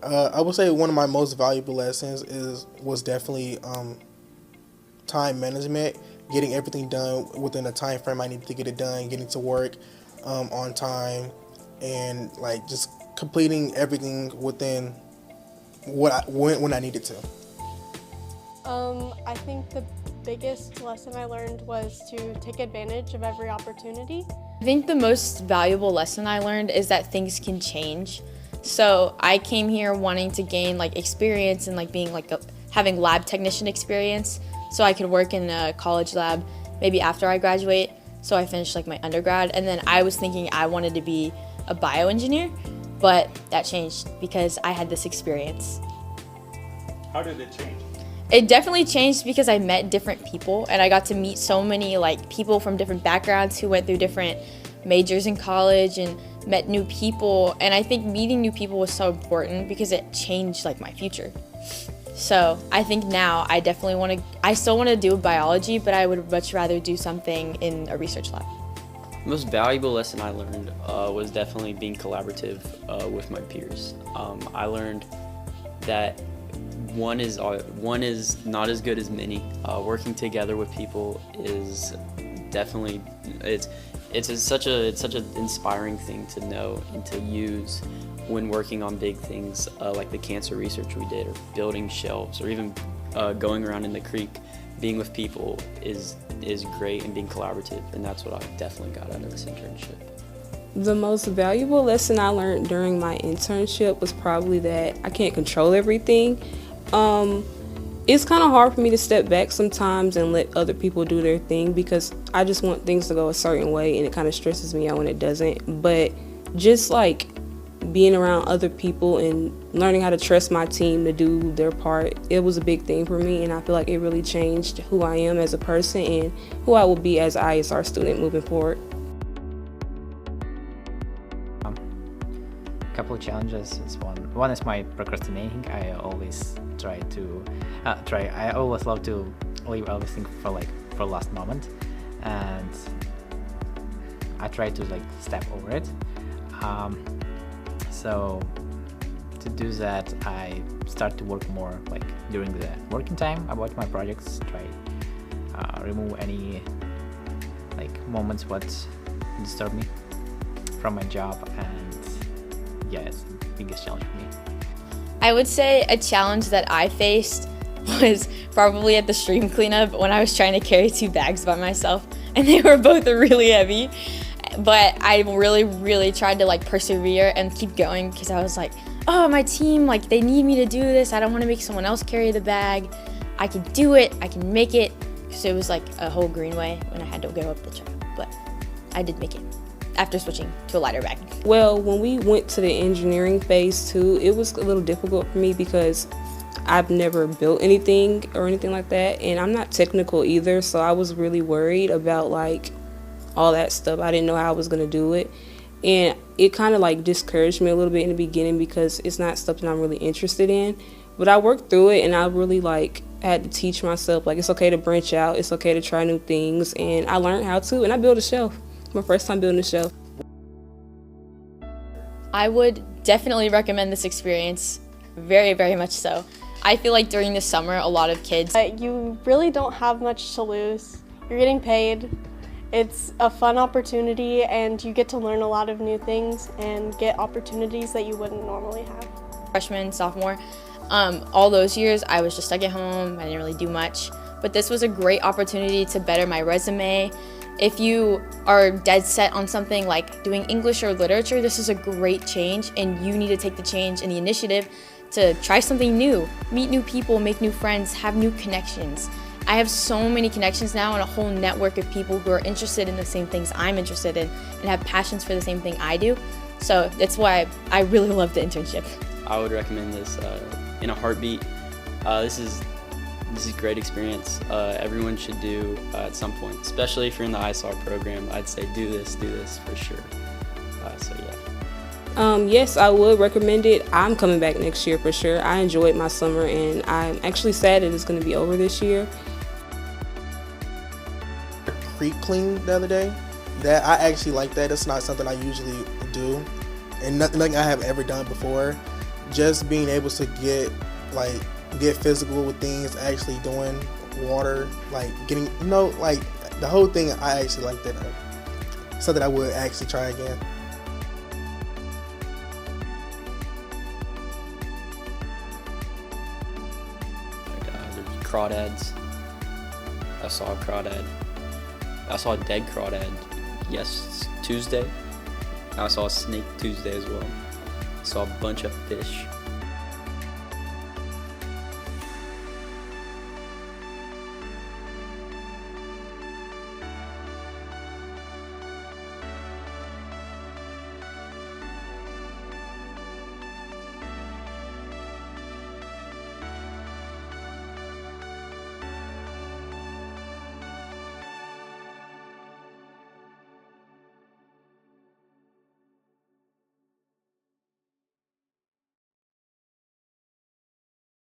I would say one of my most valuable lessons was definitely time management, getting everything done within the time frame I needed to get it done, getting to work on time, and like just completing everything within when I needed to. I think the biggest lesson I learned was to take advantage of every opportunity. I think the most valuable lesson I learned is that things can change. So I came here wanting to gain like experience and like being like having lab technician experience so I could work in a college lab maybe after I graduate. So I finished like my undergrad, and then I was thinking I wanted to be a bioengineer, but that changed because I had this experience. How did it change? It definitely changed because I met different people, and I got to meet so many like people from different backgrounds who went through different majors in college and met new people. And I think meeting new people was so important because it changed like my future. So I think now I still want to do biology, but I would much rather do something in a research lab. The most valuable lesson I learned was definitely being collaborative with my peers. I learned that one is not as good as many. Working together with people is definitely such an inspiring thing to know and to use when working on big things like the cancer research we did, or building shelves, or even going around in the creek. Being with people is great, and being collaborative, and that's what I definitely got out of this internship. The most valuable lesson I learned during my internship was probably that I can't control everything. It's kind of hard for me to step back sometimes and let other people do their thing because I just want things to go a certain way, and it kind of stresses me out when it doesn't. But just like being around other people and learning how to trust my team to do their part, it was a big thing for me, and I feel like it really changed who I am as a person and who I will be as an ISR student moving forward. A couple of challenges is one is my procrastinating. I always I always love to leave everything for last moment, and I try to like step over it. So to do that, I start to work more like during the working time about my projects, try remove any like moments what disturb me from my job, and yeah, it's the biggest challenge for me. I would say a challenge that I faced was probably at the stream cleanup when I was trying to carry 2 bags by myself, and they were both really heavy. But I really tried to like persevere and keep going because I was like, oh, my team, like they need me to do this. I don't want to make someone else carry the bag. I can do it. I can make it. So it was like a whole greenway when I had to go up the trail, but I did make it after switching to a lighter bag. Well, when we went to the engineering phase too, it was a little difficult for me because I've never built anything or anything like that, and I'm not technical either, so I was really worried about like all that stuff. I didn't know how I was going to do it, and it kind of like discouraged me a little bit in the beginning because it's not stuff that I'm really interested in. But I worked through it, and I really like had to teach myself like it's okay to branch out, it's okay to try new things, and I learned how to, and I built a shelf. My first time building a shelf. I would definitely recommend this experience, very, very much so. I feel like during the summer, a lot of kids... You really don't have much to lose. You're getting paid. It's a fun opportunity, and you get to learn a lot of new things and get opportunities that you wouldn't normally have. Freshman, sophomore, all those years I was just stuck at home. I didn't really do much, but this was a great opportunity to better my resume. If you are dead set on something like doing English or literature, this is a great change, and you need to take the change and the initiative to try something new, meet new people, make new friends, have new connections. I have so many connections now and a whole network of people who are interested in the same things I'm interested in and have passions for the same thing I do. So that's why I really love the internship. I would recommend this in a heartbeat. This is a great experience. Everyone should do at some point, especially if you're in the ISR program. I'd say do this for sure. So yeah. Yes, I would recommend it. I'm coming back next year for sure. I enjoyed my summer, and I'm actually sad that it's going to be over this year. Creek clean the other day. That I actually like that. It's not something I usually do, and nothing I have ever done before. just being able to get physical with things, actually doing water, like getting, like the whole thing. I actually like that. Something I would actually try again. There's crawdads. I saw a crawdad. I saw a dead crawdad. Yes, Tuesday. I saw a snake Tuesday as well. I saw a bunch of fish.